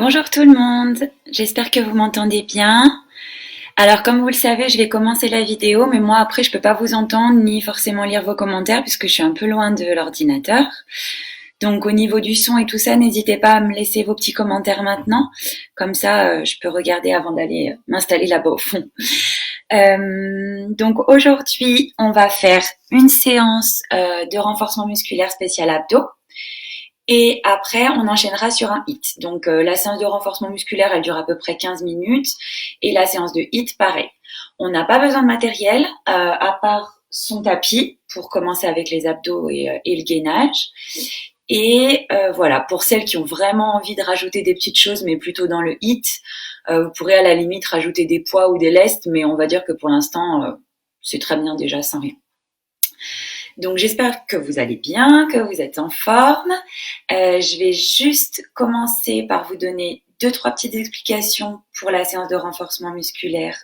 Bonjour tout le monde, j'espère que vous m'entendez bien. Alors comme vous le savez, je vais commencer la vidéo, mais moi après je peux pas vous entendre ni forcément lire vos commentaires puisque je suis un peu loin de l'ordinateur. Donc au niveau du son et tout ça, n'hésitez pas à me laisser vos petits commentaires maintenant, comme ça je peux regarder avant d'aller m'installer là-bas au fond. Donc aujourd'hui, on va faire une séance de renforcement musculaire spécial abdos. Et après, on enchaînera sur un HIIT. Donc, la séance de renforcement musculaire, elle dure à peu près 15 minutes. Et la séance de HIIT, pareil. On n'a pas besoin de matériel, à part son tapis, pour commencer avec les abdos et le gainage. Et voilà, pour celles qui ont vraiment envie de rajouter des petites choses, mais plutôt dans le HIIT, vous pourrez à la limite rajouter des poids ou des lestes, mais on va dire que pour l'instant, c'est très bien déjà sans rien. Donc j'espère que vous allez bien, que vous êtes en forme. Je vais juste commencer par vous donner 2-3 petites explications pour la séance de renforcement musculaire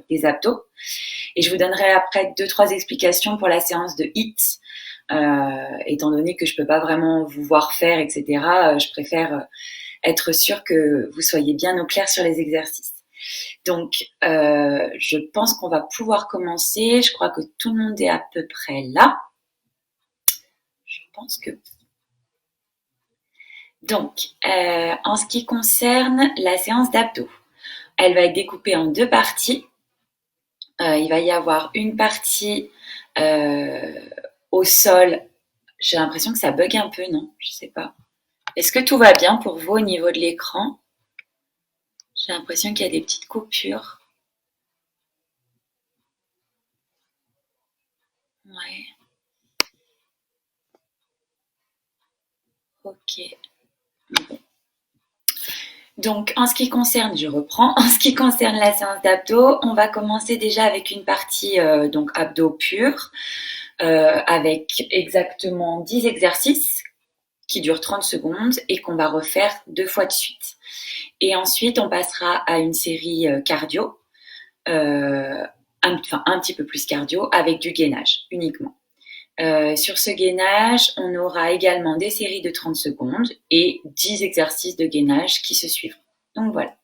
des abdos. Et je vous donnerai après 2-3 explications pour la séance de HIIT. Étant donné que je peux pas vraiment vous voir faire, etc., je préfère être sûre que vous soyez bien au clair sur les exercices. Donc, je pense qu'on va pouvoir commencer. Je crois que tout le monde est à peu près là. Je pense que... Donc, en ce qui concerne la séance d'abdos, elle va être découpée en 2 parties. Il va y avoir une partie au sol. J'ai l'impression que ça bug un peu, non? Je sais pas. Est-ce que tout va bien pour vous au niveau de l'écran? J'ai l'impression qu'il y a des petites coupures. Ouais. Ok. Bon. Donc, en ce qui concerne, je reprends, en ce qui concerne la séance d'abdos, on va commencer déjà avec une partie donc abdos purs, avec exactement 10 exercices qui durent 30 secondes et qu'on va refaire 2 fois de suite. Et ensuite, on passera à une série cardio, un petit peu plus cardio, avec du gainage uniquement. Sur ce gainage, on aura également des séries de 30 secondes et 10 exercices de gainage qui se suivront. Donc voilà.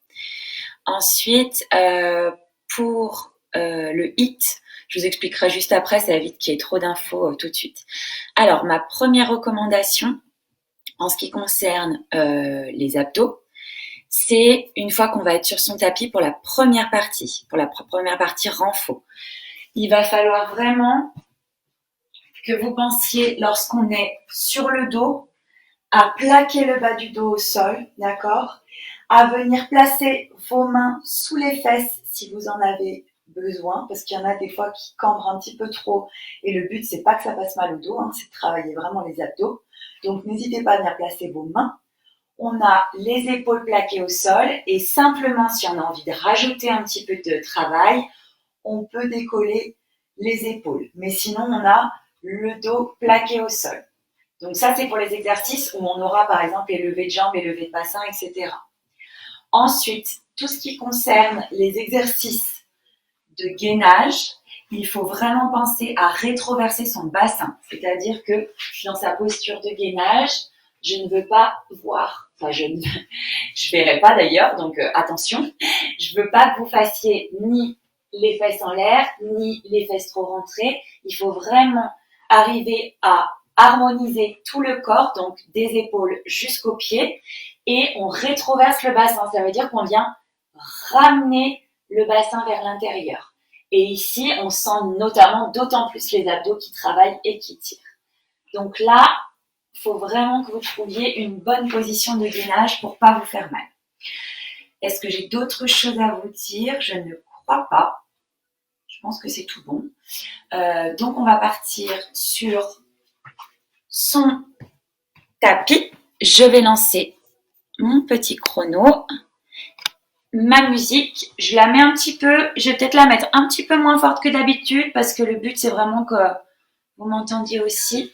Ensuite, pour le HIIT, je vous expliquerai juste après, ça évite qu'il y ait trop d'infos tout de suite. Alors, ma première recommandation, en ce qui concerne les abdos, c'est une fois qu'on va être sur son tapis pour la première partie renfo. Il va falloir vraiment que vous pensiez, lorsqu'on est sur le dos, à plaquer le bas du dos au sol, d'accord? À venir placer vos mains sous les fesses si vous en avez besoin, parce qu'il y en a des fois qui cambrent un petit peu trop, et le but, c'est pas que ça passe mal au dos, hein, c'est de travailler vraiment les abdos. Donc, n'hésitez pas à venir placer vos mains. On a les épaules plaquées au sol, et simplement, si on a envie de rajouter un petit peu de travail, on peut décoller les épaules. Mais sinon, on a le dos plaqué au sol. Donc ça, c'est pour les exercices où on aura par exemple les levées de jambes, les levées de bassin, etc. Ensuite, tout ce qui concerne les exercices de gainage, il faut vraiment penser à rétroverser son bassin. C'est-à-dire que je suis dans sa posture de gainage, je ne veux pas voir, je verrai pas d'ailleurs, donc attention, je veux pas que vous fassiez ni les fesses en l'air, ni les fesses trop rentrées. Il faut vraiment arriver à harmoniser tout le corps, donc des épaules jusqu'aux pieds, et on rétroverse le bassin. Ça veut dire qu'on vient ramener le bassin vers l'intérieur. Et ici, on sent notamment d'autant plus les abdos qui travaillent et qui tirent. Donc là, il faut vraiment que vous trouviez une bonne position de gainage pour pas vous faire mal. Est-ce que j'ai d'autres choses à vous dire? Je ne crois pas. Je pense que c'est tout bon. Donc, on va partir sur son tapis. Je vais lancer mon petit chrono. Ma musique, je la mets un petit peu, je vais peut-être la mettre un petit peu moins forte que d'habitude parce que le but, c'est vraiment que vous m'entendiez aussi.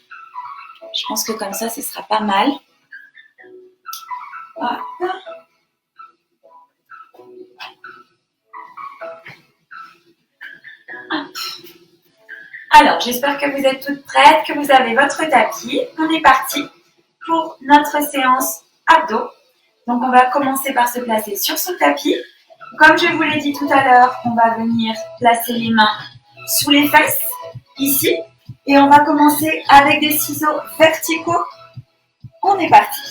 Je pense que comme ça, ce sera pas mal. Voilà. Alors, j'espère que vous êtes toutes prêtes, que vous avez votre tapis. On est parti pour notre séance abdos. Donc, on va commencer par se placer sur son tapis. Comme je vous l'ai dit tout à l'heure, on va venir placer les mains sous les fesses, ici. Et on va commencer avec des ciseaux verticaux. On est parti.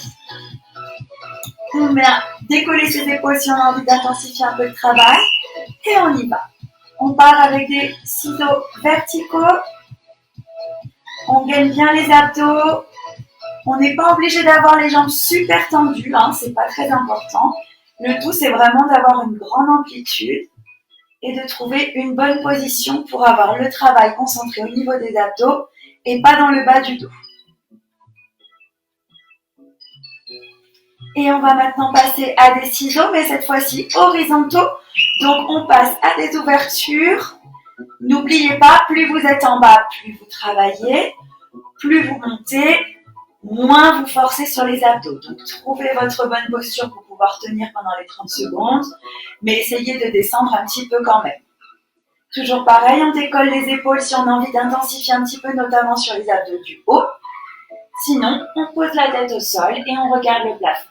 On vient décoller ses épaules si on a envie d'intensifier un peu le travail. Et on y va. On part avec des ciseaux verticaux. On gaine bien les abdos. On n'est pas obligé d'avoir les jambes super tendues, hein, c'est pas très important. Le tout, c'est vraiment d'avoir une grande amplitude et de trouver une bonne position pour avoir le travail concentré au niveau des abdos et pas dans le bas du dos. Et on va maintenant passer à des ciseaux, mais cette fois-ci horizontaux. Donc, on passe à des ouvertures. N'oubliez pas, plus vous êtes en bas, plus vous travaillez, plus vous montez, moins vous forcez sur les abdos. Donc, trouvez votre bonne posture pour pouvoir tenir pendant les 30 secondes, mais essayez de descendre un petit peu quand même. Toujours pareil, on décolle les épaules si on a envie d'intensifier un petit peu, notamment sur les abdos du haut. Sinon, on pose la tête au sol et on regarde le plafond.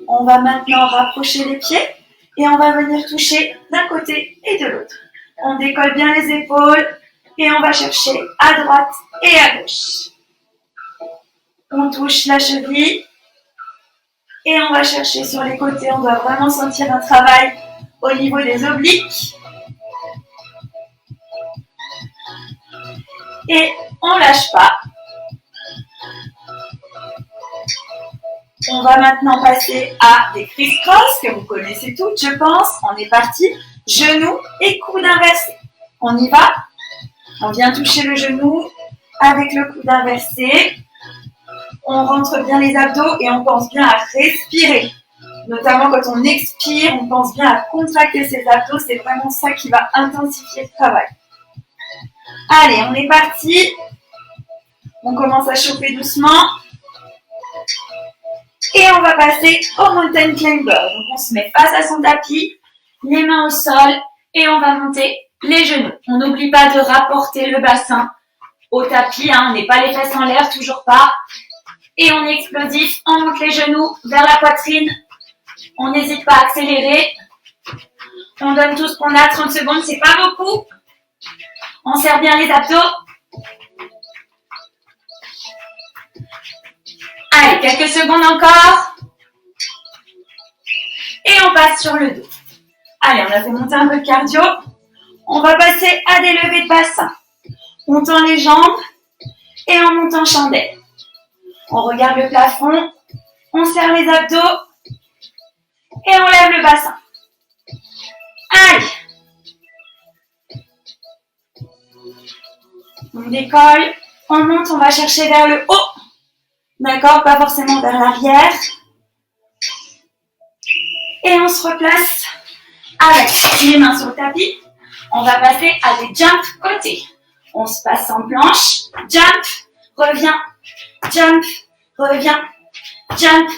On va maintenant rapprocher les pieds et on va venir toucher d'un côté et de l'autre. On décolle bien les épaules et on va chercher à droite et à gauche. On touche la cheville et on va chercher sur les côtés. On doit vraiment sentir un travail au niveau des obliques. Et on lâche pas. On va maintenant passer à des criss-cross que vous connaissez toutes, je pense. On est parti. Genoux et coude inversé. On y va. On vient toucher le genou avec le coude inversé. On rentre bien les abdos et on pense bien à respirer. Notamment quand on expire, on pense bien à contracter ses abdos. C'est vraiment ça qui va intensifier le travail. Allez, on est parti. On commence à chauffer doucement. Et on va passer au mountain climber. Donc on se met face à son tapis, les mains au sol et on va monter les genoux. On n'oublie pas de rapporter le bassin au tapis, hein. On n'est pas les fesses en l'air, toujours pas. Et on est explosif, on monte les genoux vers la poitrine. On n'hésite pas à accélérer. On donne tout ce qu'on a, 30 secondes, c'est pas beaucoup. On serre bien les abdos. Allez, quelques secondes encore. Et on passe sur le dos. Allez, on a fait monter un peu de cardio. On va passer à des levées de bassin. On tend les jambes et on monte en chandelle. On regarde le plafond, on serre les abdos et on lève le bassin. Allez. On décolle, on monte, on va chercher vers le haut. D'accord, pas forcément vers l'arrière. Et on se replace avec les mains sur le tapis. On va passer à des jumps côté. On se passe en planche. Jump, revient, jump, revient, jump,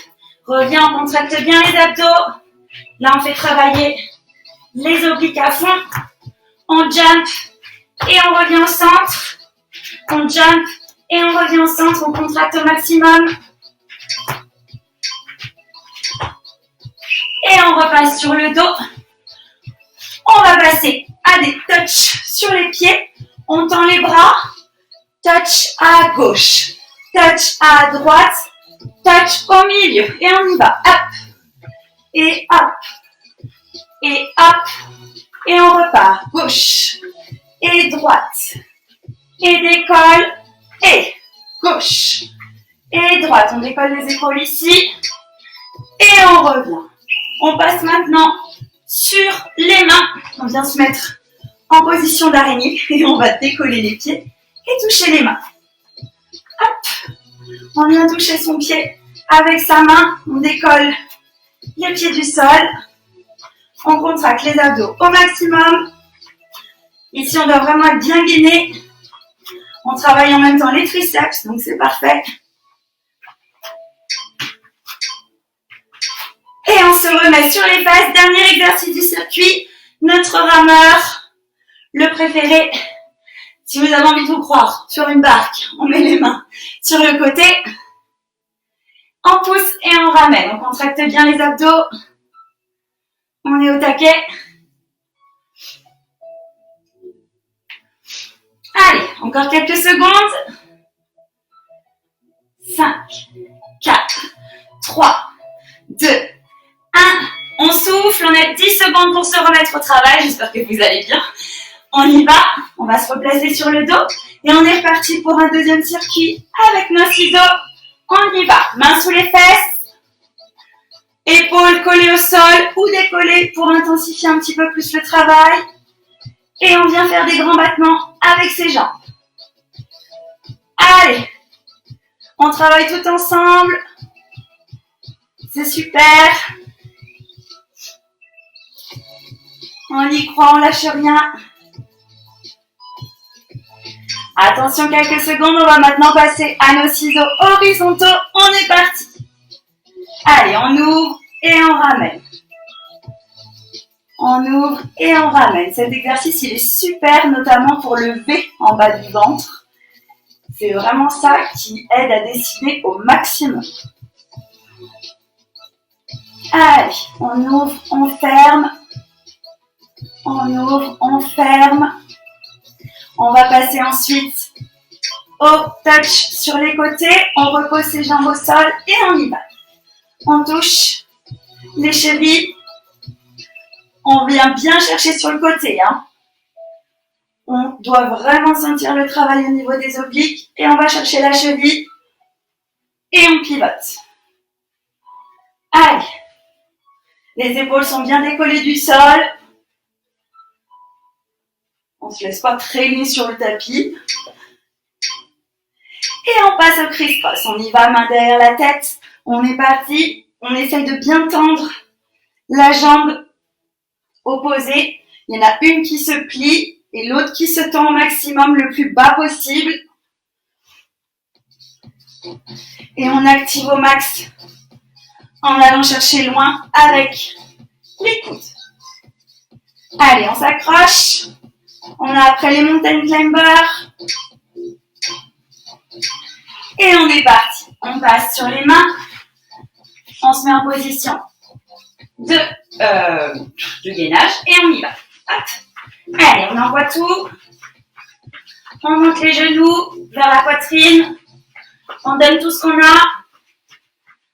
revient. On contracte bien les abdos. Là, on fait travailler les obliques à fond. On jump et on revient au centre. On jump et on revient au centre. On contracte au maximum. Et on repasse sur le dos. On va passer à des touches sur les pieds. On tend les bras. Touch à gauche. Touch à droite. Touch au milieu. Et on y va. Up. Et up. Et up. Et on repart. Gauche. Et droite. Et décolle. Et gauche. Et droite. On décolle les épaules ici. Et on revient. On passe maintenant sur les mains. On vient se mettre en position d'araignée et on va décoller les pieds et toucher les mains. Hop. On vient toucher son pied avec sa main. On décolle les pieds du sol. On contracte les abdos au maximum. Ici, on doit vraiment être bien gainé. On travaille en même temps les triceps, donc c'est parfait. Et on se remet sur les fesses. Dernier exercice du circuit. Notre rameur, le préféré. Si vous avez envie de vous croire sur une barque, on met les mains sur le côté. On pousse et on ramène. On contracte bien les abdos. On est au taquet. Allez, encore quelques secondes. 5, 4, 3, 2, 1. On souffle, on a 10 secondes pour se remettre au travail. J'espère que vous allez bien. On y va, on va se replacer sur le dos et on est reparti pour un deuxième circuit avec nos ciseaux. On y va, mains sous les fesses, épaules collées au sol ou décollées pour intensifier un petit peu plus le travail. Et on vient faire des grands battements avec ses jambes. Allez, on travaille tout ensemble. C'est super. On y croit, on lâche rien. Attention, quelques secondes, on va maintenant passer à nos ciseaux horizontaux. On est parti. Allez, on ouvre et on ramène. On ouvre et on ramène. Cet exercice, il est super, notamment pour le V en bas du ventre. C'est vraiment ça qui aide à décider au maximum. Allez, on ouvre, on ferme. On ouvre, on ferme. On va passer ensuite au touch sur les côtés. On repose ses jambes au sol et on y va. On touche les chevilles. On vient bien chercher sur le côté. On doit vraiment sentir le travail au niveau des obliques. Et on va chercher la cheville. Et on pivote. Allez. Les épaules sont bien décollées du sol. On ne se laisse pas traîner sur le tapis. Et on passe au criss-cross. On y va, main derrière la tête. On est parti. On essaye de bien tendre la jambe opposée. Il y en a une qui se plie et l'autre qui se tend au maximum, le plus bas possible. Et on active au max en allant chercher loin avec les coudes. Allez, on s'accroche. On a après les mountain climbers. Et on est parti. On passe sur les mains. On se met en position de gainage et on y va. Hop. Allez, on envoie tout. On monte les genoux vers la poitrine. On donne tout ce qu'on a.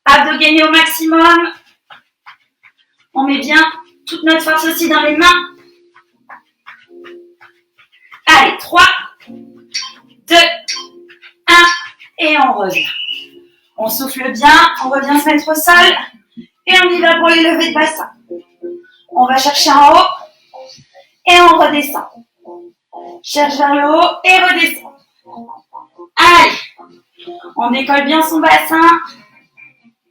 Abdos gainés au maximum. On met bien toute notre force aussi dans les mains. Allez, 3, 2, 1, et on revient. On souffle bien, on revient se mettre au sol, et on y va pour les levées de bassin. On va chercher en haut, et on redescend. Cherche vers le haut, et redescend. Allez, on décolle bien son bassin,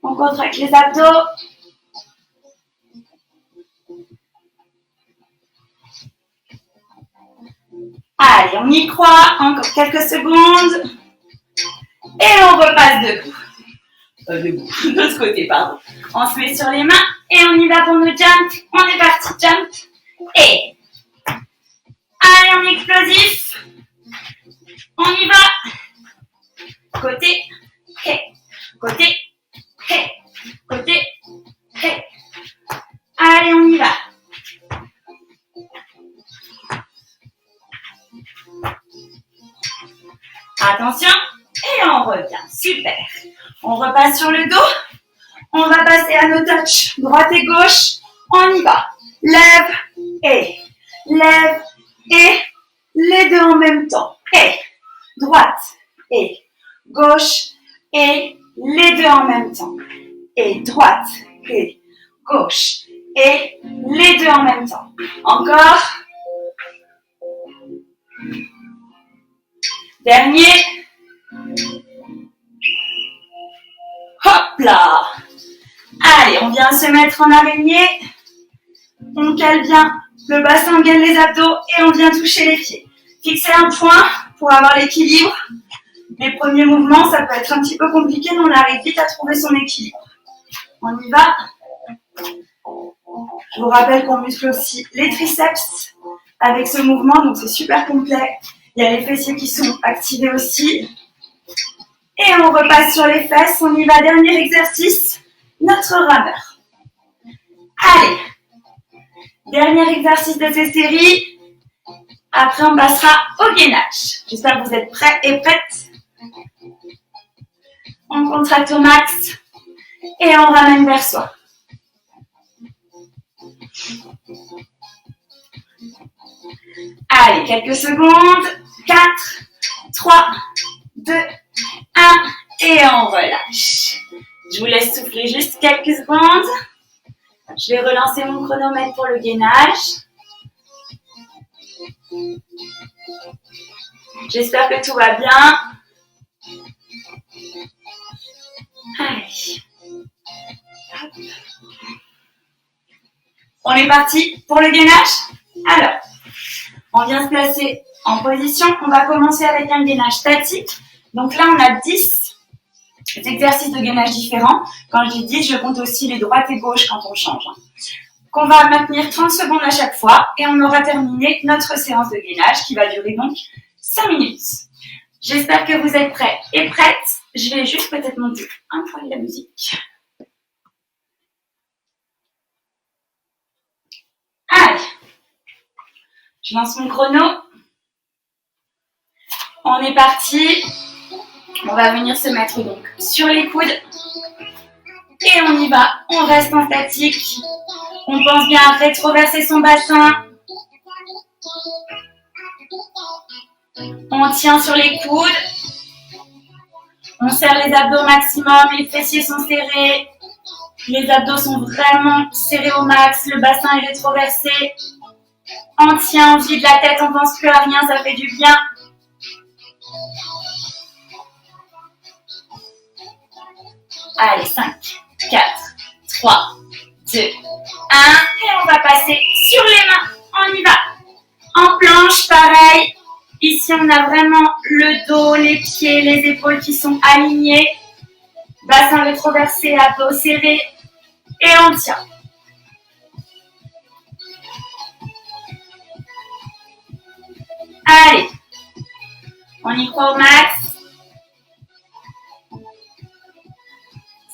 on contracte les abdos. Allez, on y croit, encore quelques secondes. Et on repasse debout. Debout, de l'autre côté, pardon. On se met sur les mains et on y va pour nos jumps. On est parti, jump. Et allez, on est explosif. On y va. Côté, hey. Côté, hey. Côté, hey. Allez, on y va. Attention, et on revient. Super. On repasse sur le dos. On va passer à nos touches droite et gauche. On y va. Lève et les deux en même temps. Et droite et gauche et les deux en même temps. Et droite et gauche et les deux en même temps. Encore. Dernier. Hop là. Allez, on vient se mettre en araignée. On cale bien le bassin, on gaine les abdos et on vient toucher les pieds. Fixer un point pour avoir l'équilibre. Les premiers mouvements, ça peut être un petit peu compliqué, mais on arrive vite à trouver son équilibre. On y va. Je vous rappelle qu'on muscle aussi les triceps avec ce mouvement, donc c'est super complet. Il y a les fessiers qui sont activés aussi. Et on repasse sur les fesses. On y va, dernier exercice, notre rameur. Allez, dernier exercice de cette série. Après, on passera au gainage. J'espère que vous êtes prêts et prêtes. On contracte au max et on ramène vers soi. Allez, quelques secondes. 4, 3, 2, 1 et on relâche. Je vous laisse souffler juste quelques secondes. Je vais relancer mon chronomètre pour le gainage. J'espère que tout va bien. Allez. Hop. On est parti pour le gainage. Alors, on vient se placer en position. On va commencer avec un gainage statique. Donc là, on a 10 exercices de gainage différents. Quand je dis 10, je compte aussi les droites et gauches quand on change. Qu'on va maintenir 30 secondes à chaque fois et on aura terminé notre séance de gainage qui va durer donc 5 minutes. J'espère que vous êtes prêts et prêtes. Je vais juste peut-être monter un poil la musique. Allez, je lance mon chrono. On est parti. On va venir se mettre donc sur les coudes. Et on y va. On reste en statique. On pense bien à rétroverser son bassin. On tient sur les coudes. On serre les abdos au maximum. Les fessiers sont serrés. Les abdos sont vraiment serrés au max. Le bassin est rétroversé. On tient, on vide la tête, on pense plus à rien, ça fait du bien. Allez, 5, 4, 3, 2, 1. Et on va passer sur les mains. On y va. En planche, pareil. Ici, on a vraiment le dos, les pieds, les épaules qui sont alignés. Bassin rétroversé, abdos serrés. Et on tient. Allez. On y croit au max.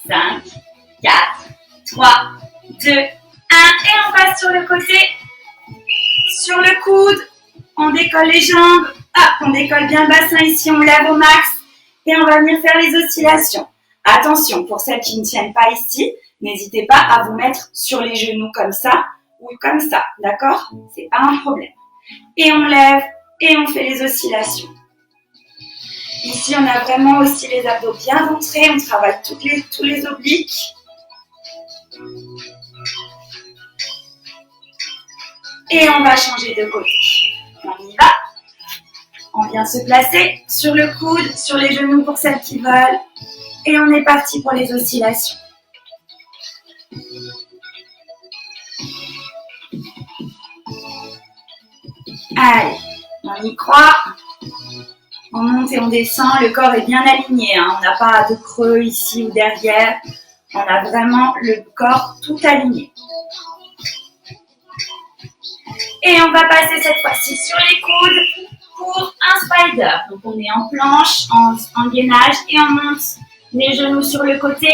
5, 4, 3, 2, 1. Et on passe sur le côté. Sur le coude. On décolle les jambes. Hop, on décolle bien le bassin ici. On lève au max. Et on va venir faire les oscillations. Attention, pour celles qui ne tiennent pas ici, n'hésitez pas à vous mettre sur les genoux comme ça ou comme ça. D'accord? C'est pas un problème. Et on lève et on fait les oscillations. Ici, on a vraiment aussi les abdos bien rentrés. On travaille tous les obliques. Et on va changer de côté. On y va. On vient se placer sur le coude, sur les genoux pour celles qui veulent. Et on est parti pour les oscillations. Allez, on y croit. On monte et on descend, le corps est bien aligné, hein. On n'a pas de creux ici ou derrière. On a vraiment le corps tout aligné. Et on va passer cette fois-ci sur les coudes pour un spider. Donc on est en planche, en gainage et on monte les genoux sur le côté.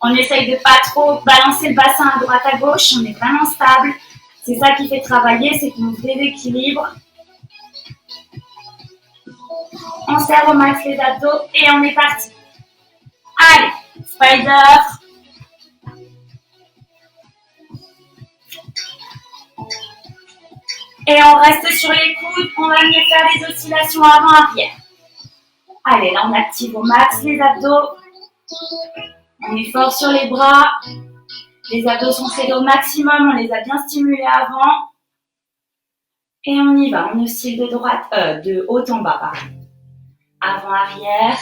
On essaye de pas trop balancer le bassin à droite à gauche, on est vraiment stable. C'est ça qui fait travailler, c'est qu'on se déséquilibre. On serre au max les abdos et on est parti. Allez, spider. Et on reste sur les coudes, on va venir faire les oscillations avant-arrière. Allez, là on active au max les abdos. On est fort sur les bras. Les abdos sont serrés au maximum, on les a bien stimulés avant. Et on y va, on oscille de haut en bas, pardon. Avant-arrière.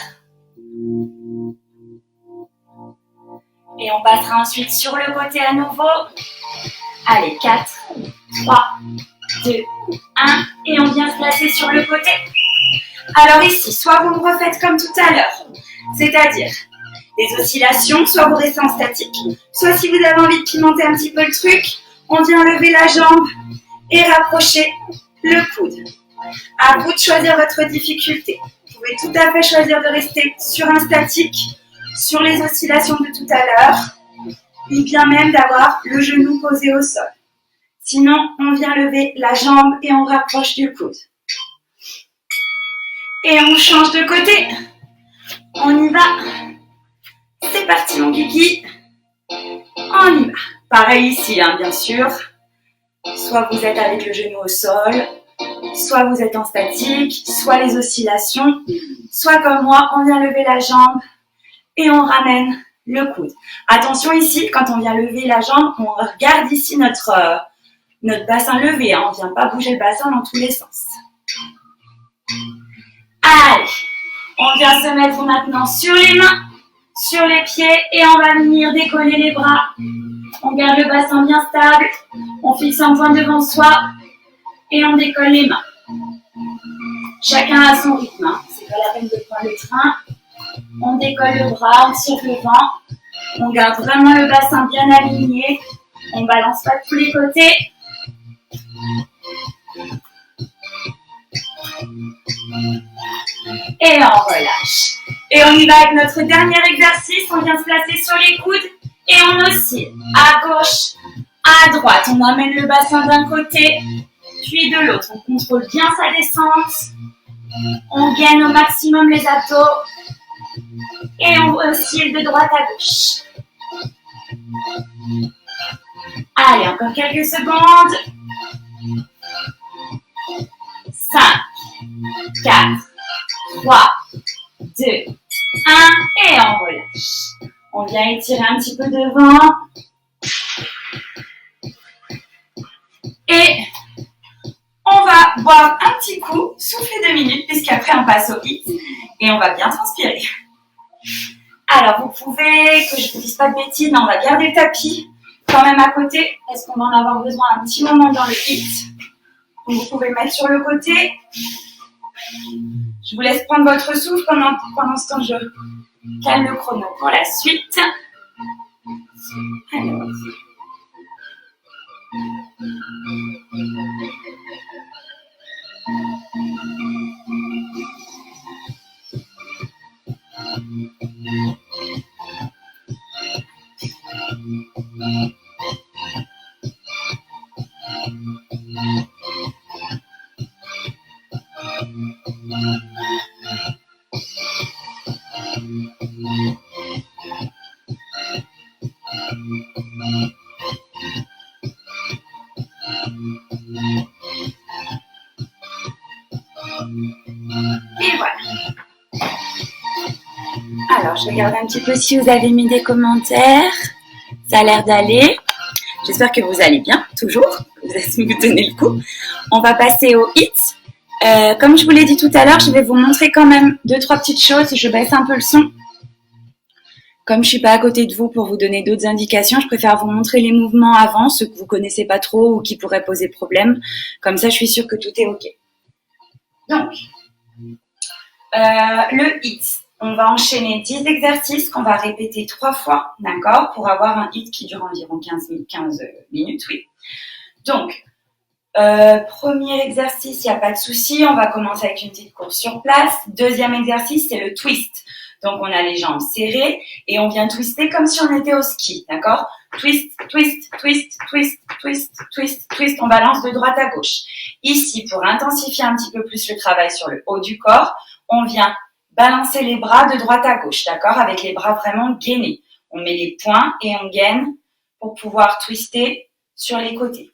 Et on passera ensuite sur le côté à nouveau. Allez, 4, 3, 2, 1. Et on vient se placer sur le côté. Alors ici, soit vous me refaites comme tout à l'heure, c'est-à-dire des oscillations, soit vous restez en statique, soit si vous avez envie de pimenter un petit peu le truc, on vient lever la jambe et rapprocher le coude. À vous de choisir votre difficulté. Vous pouvez tout à fait choisir de rester sur un statique, sur les oscillations de tout à l'heure, ou bien même d'avoir le genou posé au sol. Sinon, on vient lever la jambe et on rapproche du coude. Et on change de côté. On y va. C'est parti mon kiki. On y va. Pareil ici, hein, bien sûr. Soit vous êtes avec le genou au sol, soit vous êtes en statique, soit les oscillations, soit comme moi, on vient lever la jambe et on ramène le coude. Attention ici, quand on vient lever la jambe, on regarde ici notre bassin levé. Hein, on ne vient pas bouger le bassin dans tous les sens. Allez, on vient se mettre maintenant sur les mains, sur les pieds et on va venir décoller les bras. On garde le bassin bien stable, on fixe un point devant soi et on décolle les mains. Chacun a son rythme, hein. C'est pas la peine de prendre le train. On décolle le bras, on tire le vent, on garde vraiment le bassin bien aligné, on balance pas de tous les côtés. Et on relâche. Et on y va avec notre dernier exercice. On vient se placer sur les coudes et on oscille à gauche, à droite. On amène le bassin d'un côté, puis de l'autre. On contrôle bien sa descente. On gaine au maximum les abdos. Et on oscille de droite à gauche. Allez, encore quelques secondes. 5, 4, 3, 2, 1 et on relâche. On vient étirer un petit peu devant. Et on va boire un petit coup, souffler 2 minutes, puisqu'après on passe au HIIT et on va bien transpirer. Alors vous pouvez, que je ne vous dise pas de bêtises, mais on va garder le tapis quand même à côté, parce qu'on va en avoir besoin un petit moment dans le HIIT. Donc vous pouvez le mettre sur le côté. Je vous laisse prendre votre souffle pendant ce temps je calme le chrono pour la suite. Alors. Et voilà. Alors, je regarde un petit peu si vous avez mis des commentaires. Ça a l'air d'aller. J'espère que vous allez bien, toujours. Vous tenez le coup. On va passer au HIIT. Comme je vous l'ai dit tout à l'heure, je vais vous montrer quand même 2-3 petites choses. Je baisse un peu le son. Comme je ne suis pas à côté de vous pour vous donner d'autres indications, je préfère vous montrer les mouvements avant, ceux que vous ne connaissez pas trop ou qui pourraient poser problème. Comme ça, je suis sûre que tout est OK. Donc, le HIIT. On va enchaîner 10 exercices qu'on va répéter 3 fois, d'accord, pour avoir un HIIT qui dure environ 15 minutes, oui. Donc, premier exercice, il n'y a pas de souci, on va commencer avec une petite course sur place. Deuxième exercice, c'est le twist. Donc, on a les jambes serrées et on vient twister comme si on était au ski, d'accord? Twist, twist, twist, twist, twist, twist, twist. On balance de droite à gauche. Ici, pour intensifier un petit peu plus le travail sur le haut du corps, on vient balancer les bras de droite à gauche, d'accord? Avec les bras vraiment gainés. On met les poings et on gaine pour pouvoir twister sur les côtés.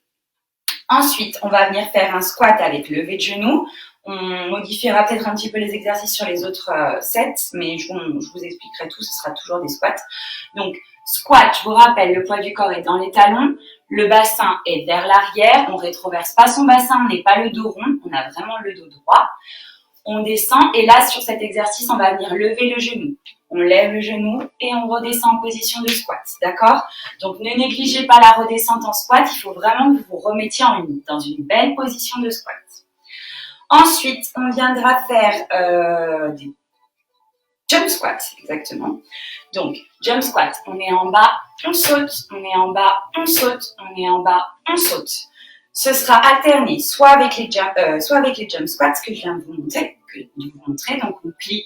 Ensuite, on va venir faire un squat avec levé de genoux. On modifiera peut-être un petit peu les exercices sur les autres sets, mais je vous expliquerai tout, ce sera toujours des squats. Donc, squat, je vous rappelle, le poids du corps est dans les talons, le bassin est vers l'arrière, on ne rétroverse pas son bassin, on n'est pas le dos rond, on a vraiment le dos droit. On descend et là, sur cet exercice, on va venir lever le genou. On lève le genou et on redescend en position de squat, d'accord? Donc, ne négligez pas la redescente en squat, il faut vraiment que vous vous remettiez dans une belle position de squat. Ensuite, on viendra faire des jump squats, exactement. Donc, jump squat, on est en bas, on saute, on est en bas, on saute, on est en bas, on saute. Ce sera alterné soit avec les jump squats que je viens de vous de vous montrer. Donc, on plie,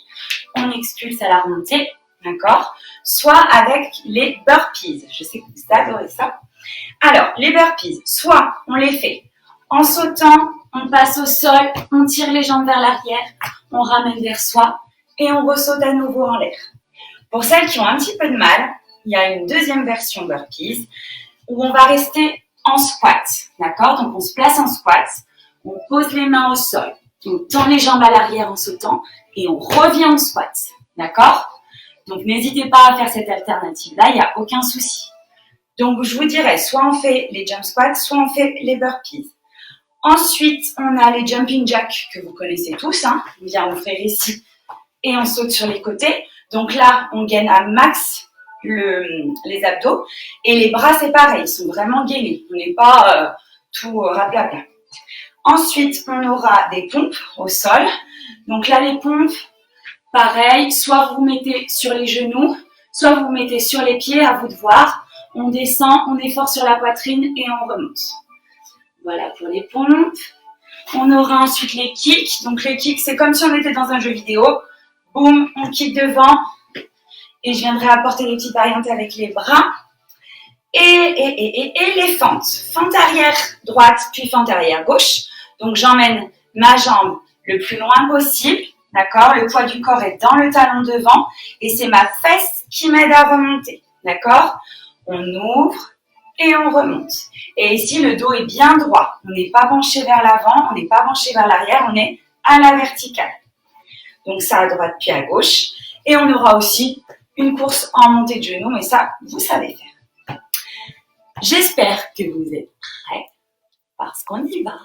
on expulse à la remontée, d'accord? Soit avec les burpees. Je sais que vous adorez ça. Alors, les burpees, soit on les fait en sautant, on passe au sol, on tire les jambes vers l'arrière, on ramène vers soi et on ressaute à nouveau en l'air. Pour celles qui ont un petit peu de mal, il y a une deuxième version burpees où on va rester en squat, d'accord? Donc, on se place en squat, on pose les mains au sol, on tend les jambes à l'arrière en sautant et on revient en squat, d'accord? Donc, n'hésitez pas à faire cette alternative-là, il n'y a aucun souci. Donc, je vous dirais, soit on fait les jump squats, soit on fait les burpees. Ensuite, on a les jumping jacks que vous connaissez tous, hein. On vient offrir ici et on saute sur les côtés. Donc là, on gaine à max les abdos. Et les bras, c'est pareil, ils sont vraiment gainés. On n'est pas tout raplapla. Ensuite, on aura des pompes au sol. Donc là, les pompes, pareil, soit vous mettez sur les genoux, soit vous mettez sur les pieds, à vous de voir. On descend, on est fort sur la poitrine et on remonte. Voilà pour les pompes. On aura ensuite les kicks. Donc les kicks, c'est comme si on était dans un jeu vidéo. Boum, on kick devant. Et je viendrai apporter des petites variantes avec les bras. Et les fentes. Fente arrière droite, puis fente arrière gauche. Donc j'emmène ma jambe le plus loin possible. D'accord? Le poids du corps est dans le talon devant. Et c'est ma fesse qui m'aide à remonter. D'accord? On ouvre et on remonte. Et ici, le dos est bien droit. On n'est pas penché vers l'avant, on n'est pas penché vers l'arrière, on est à la verticale. Donc ça à droite puis à gauche. Et on aura aussi une course en montée de genoux, mais ça, vous savez faire. J'espère que vous êtes prêts parce qu'on y va.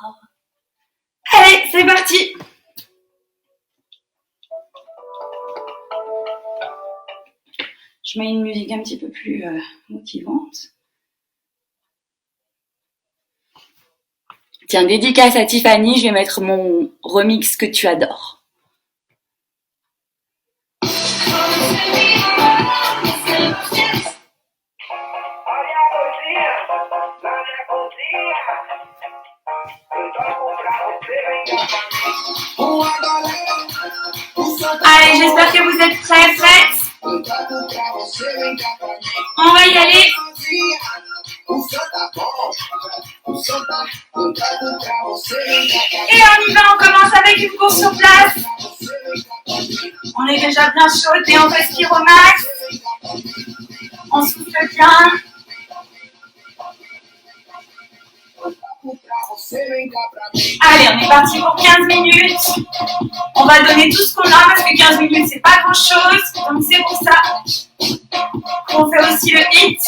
Allez, c'est parti! Je mets une musique un petit peu plus motivante. Tiens, dédicace à Tiffany, je vais mettre mon remix que tu adores. Allez, j'espère que vous êtes prêts. On va y aller. Et on y va, on commence avec une course sur place. On est déjà bien chaud et on respire au max. On souffle bien. Allez, on est parti pour 15 minutes. On va donner tout ce qu'on a parce que 15 minutes, c'est pas grand chose. Donc c'est pour ça qu'on fait aussi le HIIT.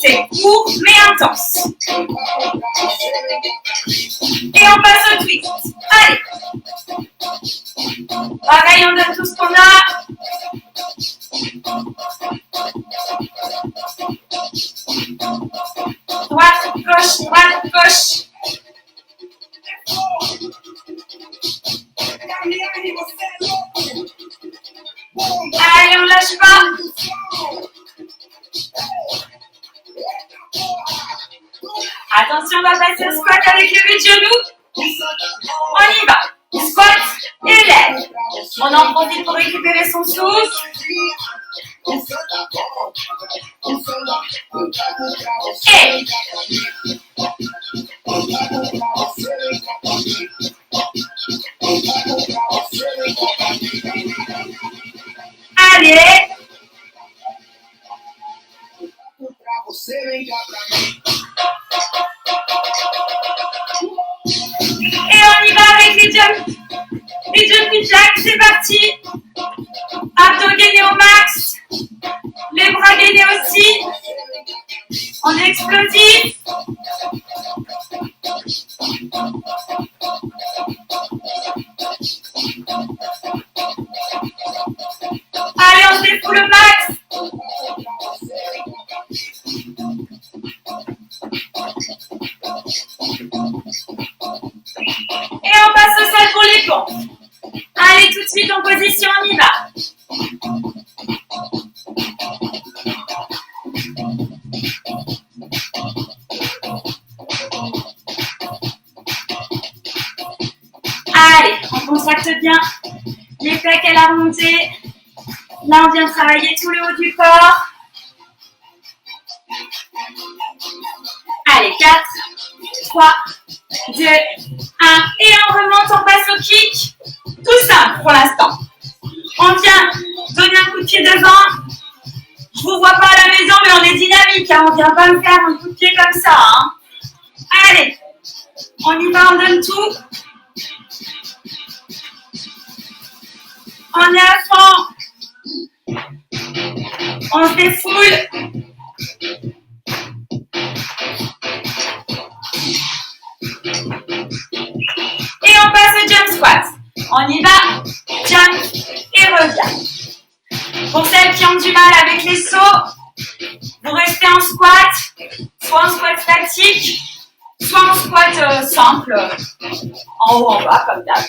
C'est court mais intense. Et on passe au twist. Allez. Pareil, on donne tout ce qu'on a. Droite, gauche, droite, gauche. Allez, on lâche pas. Attention, on va passer au squat avec le de genou. On y va. Squat et lève. On en profite pour récupérer son souffle. Et allez. Et on y va avec les jumping jacks, c'est parti. Abdos gainés au max. Les bras gainés aussi. On est explosif. Allez, on se défoule au max. Et on passe au sol pour les pompes. Allez, tout de suite en position, on y va. Allez, on contracte bien la remontée. Là, on vient travailler tout le haut du corps. Allez, 4, 3, 2, 1. Et on remonte, on passe au kick. Tout simple pour l'instant. On vient donner un coup de pied devant. Je vous vois pas à la maison, mais on est dynamique. Hein. On vient pas me faire un coup de pied comme ça. Hein. Allez, on y va, on donne tout. On est à fond. On se défoule. Et on passe au jump squat. On y va, jump et revient. Pour celles qui ont du mal avec les sauts, vous restez en squat, soit en squat statique, soit en squat simple, en haut, en bas, comme d'hab.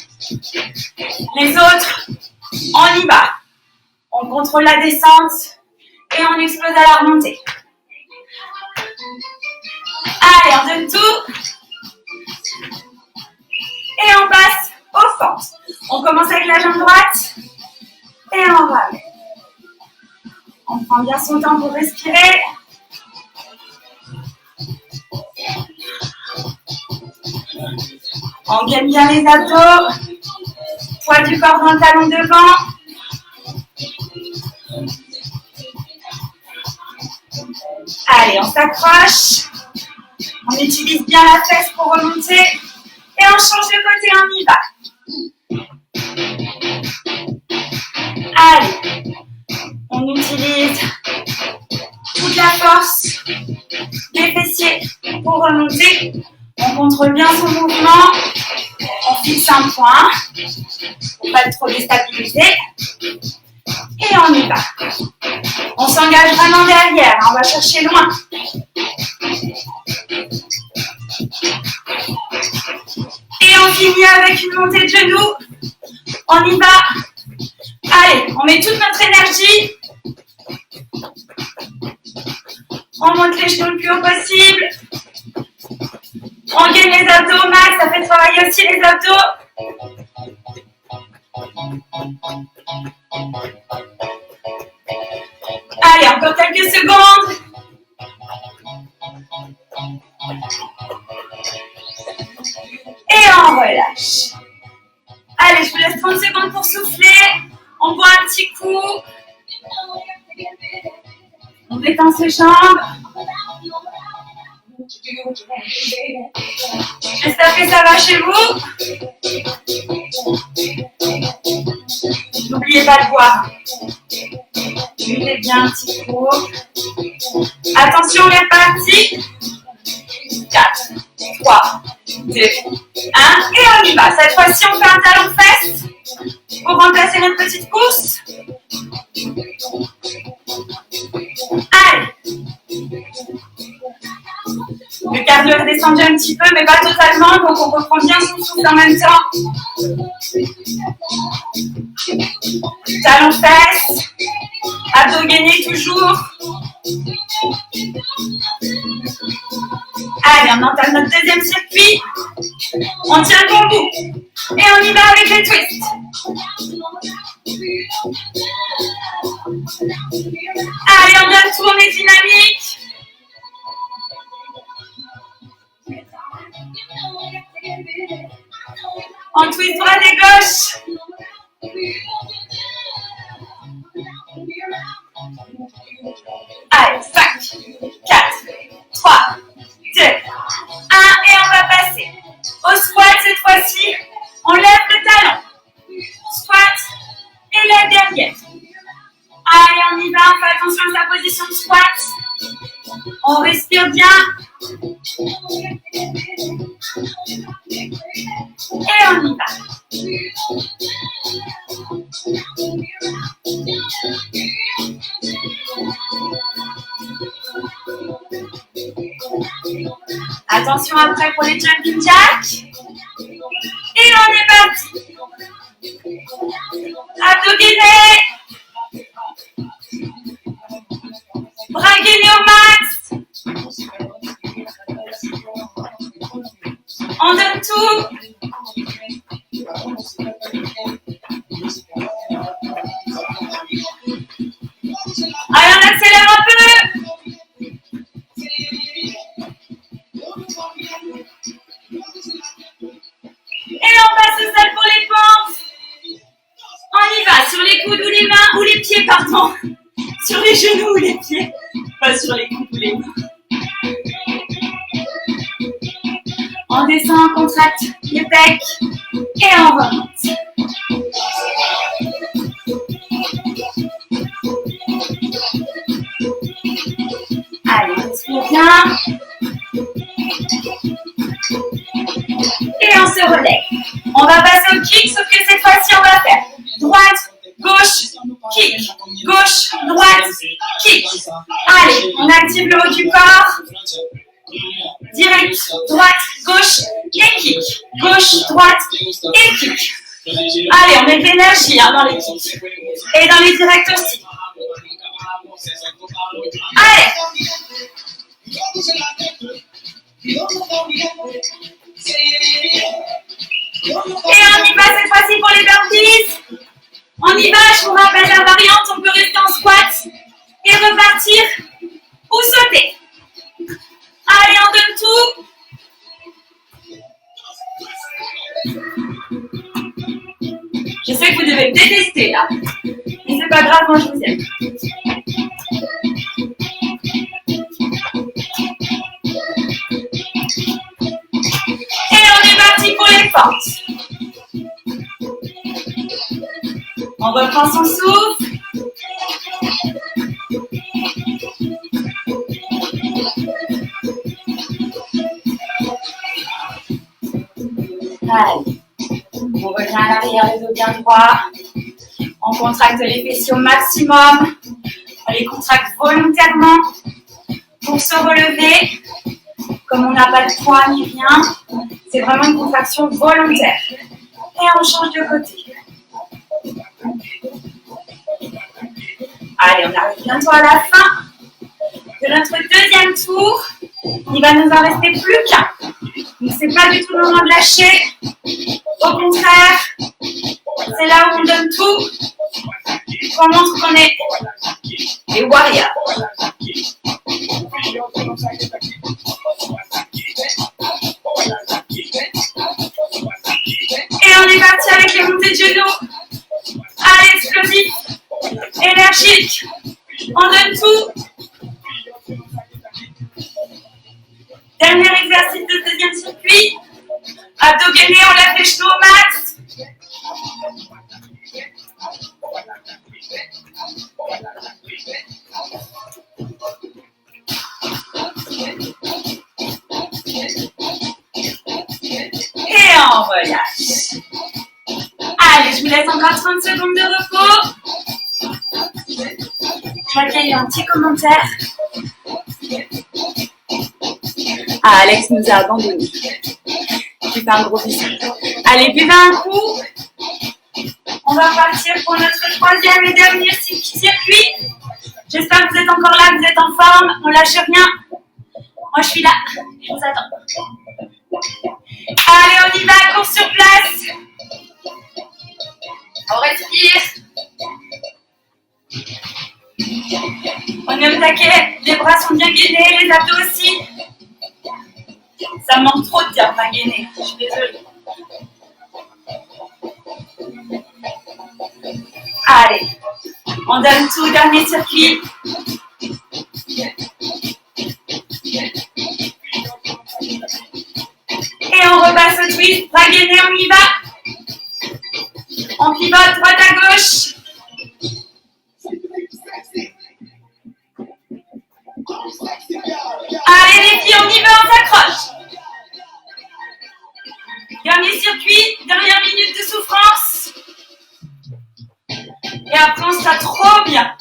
Les autres, on y va. On contrôle la descente et on explose à la remontée. Allez, on donne tout. Et on passe aux fentes. On commence avec la jambe droite et on ramène. On prend bien son temps pour respirer. On gagne bien les abdos. Poids du corps dans le talon devant. Allez, on s'accroche. On utilise bien la fesse pour remonter. Et on change de côté, on y va. Allez, on utilise toute la force des fessiers pour remonter. On contrôle bien son mouvement. On fixe un point pour pas trop déstabiliser. Et on y va. On s'engage vraiment derrière. On va chercher loin. Et on finit avec une montée de genoux. On y va. Allez, on met toute notre énergie. On monte les genoux le plus haut possible. On gagne les abdos au max, ça fait travailler aussi les abdos. Allez, encore quelques secondes. Et on relâche. Allez, je vous laisse 30 secondes pour souffler. On boit un petit coup. On détend ses jambes. J'espère que ça va chez vous. N'oubliez pas de boire. Buvez bien un petit coup. Attention, on est reparti. 4, 3, 2, 1. Et on y va. Cette fois-ci, on fait un talon fesse pour remplacer notre petite course. Allez. Le cardio est descendu un petit peu, mais pas totalement, donc on reprend bien son souffle en même temps. Talon fesse, abdos gainés toujours. Allez, on entame notre deuxième circuit. On tient le bon bout. Et on y va avec les twists. Allez, on donne tout, on est dynamique. On twist droite et gauche. Allez, 5, 4, 3, 2, 1. Et on va passer au squat cette fois-ci. On lève le talon. Squat et lève derrière. Allez, on y va. On fait attention à sa position de squat. On respire bien. Et on y va. Attention après pour les jumping jacks. Et on est parti. Abdos gainés. Bras gainés au max. On donne tout. pieds, pardon, sur les genoux ou les pieds, pas sur les coudes ou les mains. On descend, on contracte les pecs et on remonte. Allez, on respire bien. Et on se relève. On va passer au kick, sauf que cette fois-ci, on va faire droite, gauche, kick. Gauche, droite, kick. Allez, on active le haut du corps. Direct, droite, gauche et kick. Gauche, droite et kick. Allez, on met de l'énergie dans les kicks. Et dans les directs aussi. Allez. Et on y va cette fois-ci pour les burpees. On y va, je vous rappelle la variante, on peut rester en squat et repartir ou sauter. Allez, on donne tout. Je sais que vous devez me détester là, mais c'est pas grave, moi je vous aime. Et on est parti pour les fentes. On reprend son souffle. Allez. On revient à l'arrière, les dos bien droits. On contracte les fessiers au maximum. On les contracte volontairement pour se relever. Comme on n'a pas de poids ni rien, c'est vraiment une contraction volontaire. Et on change de côté. Allez, on arrive bientôt à la fin de notre deuxième tour. Il va nous en rester plus qu'un. Donc c'est pas du tout le moment de lâcher. Au contraire, c'est là où on donne tout. On montre qu'on est des warriors. Et on est parti avec les montées de genoux. Allez, explosif, énergique. On donne tout. Dernier exercice de deuxième circuit. Abdos gainés, on lève les genoux au max. Et on relâche. Allez, je vous laisse encore 30 secondes de repos. Je vois qu'il y a eu un petit commentaire. Ah, Alex nous a abandonnés. Je fais un gros bisou. Allez, buvez un coup. On va partir pour notre troisième et dernier circuit. J'espère que vous êtes encore là, que vous êtes en forme. On lâche rien. Moi, je suis là. Je vous attends. Allez, on y va. Cours sur place. On respire. On est au taquet. Les bras sont bien gainés, les abdos aussi. Ça me manque trop de dire pas gainé. Je suis désolée. Allez, on donne tout, dernier circuit. Et on repasse au twist, bras gainés, on y va. On pivote droite à gauche. Allez les filles, on y va, on s'accroche. Dernier circuit, dernière minute de souffrance. Et après, on sera trop bien.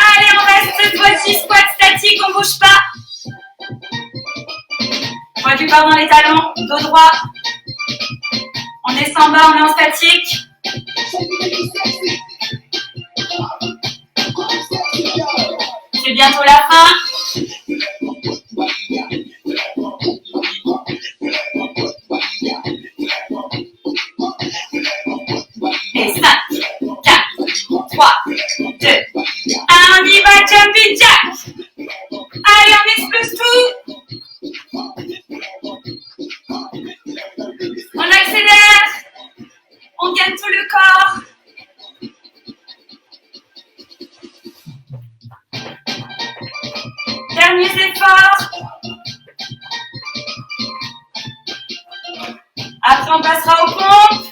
Allez, on reste cette fois-ci, squat statique, on bouge pas. Poids du corps dans les talons, dos droit. On descend bas, on est en statique. C'est bientôt la fin. Et 5, 4, 3, 2, 1, on y va, jumping jack. Allez, on explose tout. le corps. Derniers efforts. Après, on passera aux pompes.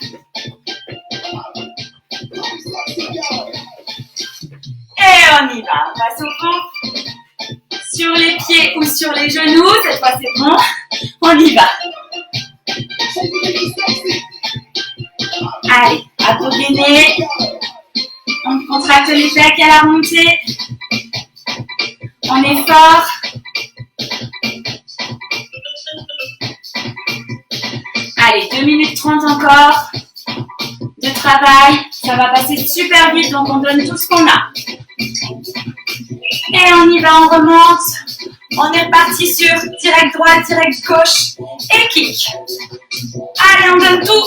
Et on y va. On passe aux pompes. Sur les pieds ou sur les genoux. Cette fois, c'est bon. On y va. Allez, abdominaux. On contracte les pecs à la remontée. On est fort. Allez, 2 minutes 30 encore de travail. Ça va passer super vite, donc on donne tout ce qu'on a. Et on y va, on remonte. On est reparti sur direct droite, direct gauche et kick. Allez, on donne tout.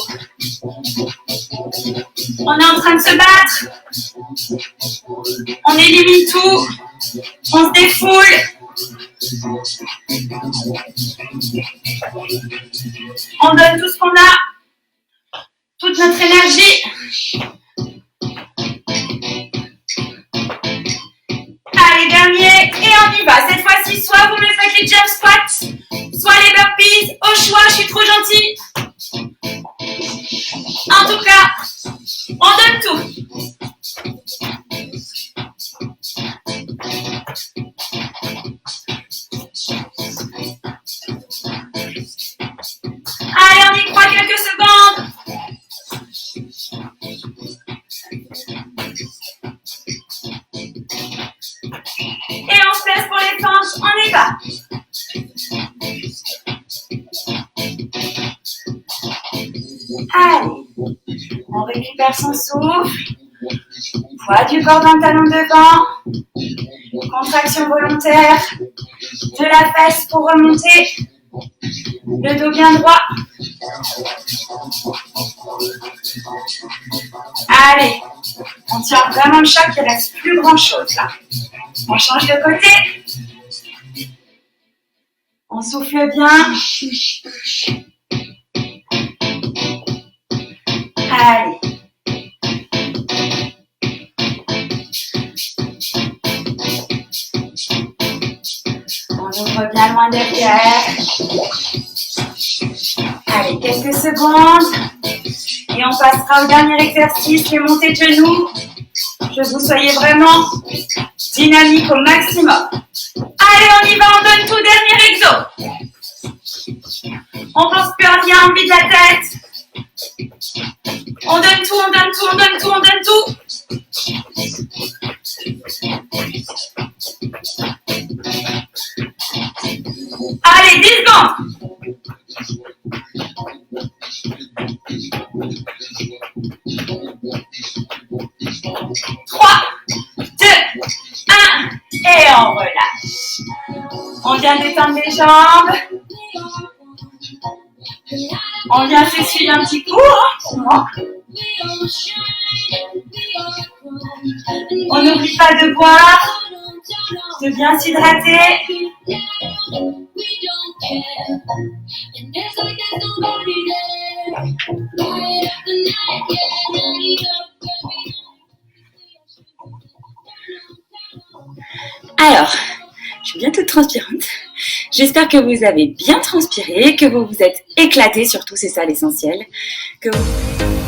On est en train de se battre. On élimine tout. On se défoule. On donne tout ce qu'on a. Toute notre énergie. Allez, dernier. Et on y va. Cette fois-ci, soit vous me faites les jump squats, soit les burpees. Au choix, je suis trop gentille. En tout cas, on donne tout. Allez, on y croit quelques secondes. Et on se laisse pour les fentes. On y va. Allez, on récupère son souffle. Poids du corps dans le talon devant. Contraction volontaire de la fesse pour remonter. Le dos bien droit. Allez, on tient vraiment le choc, il ne reste plus grand chose là. On change de côté. On souffle bien. Allez. On ouvre bien loin derrière. Allez, quelques secondes. Et on passera au dernier exercice, les montées de genoux. Que vous soyez vraiment dynamique au maximum. Allez, on y va, on donne tout, dernier exo. On pense plus à rien, on vide la tête. On donne tout, on donne tout, on donne tout, on donne tout. Allez, 10 secondes. 3, 2, 1, et on relâche. On vient détendre les jambes. On vient s'essuyer un petit coup, pour moi. On n'oublie pas de boire, de bien s'hydrater. Alors, je suis bien toute transpirante. J'espère que vous avez bien transpiré, que vous vous êtes éclatés, surtout c'est ça l'essentiel. Que vous...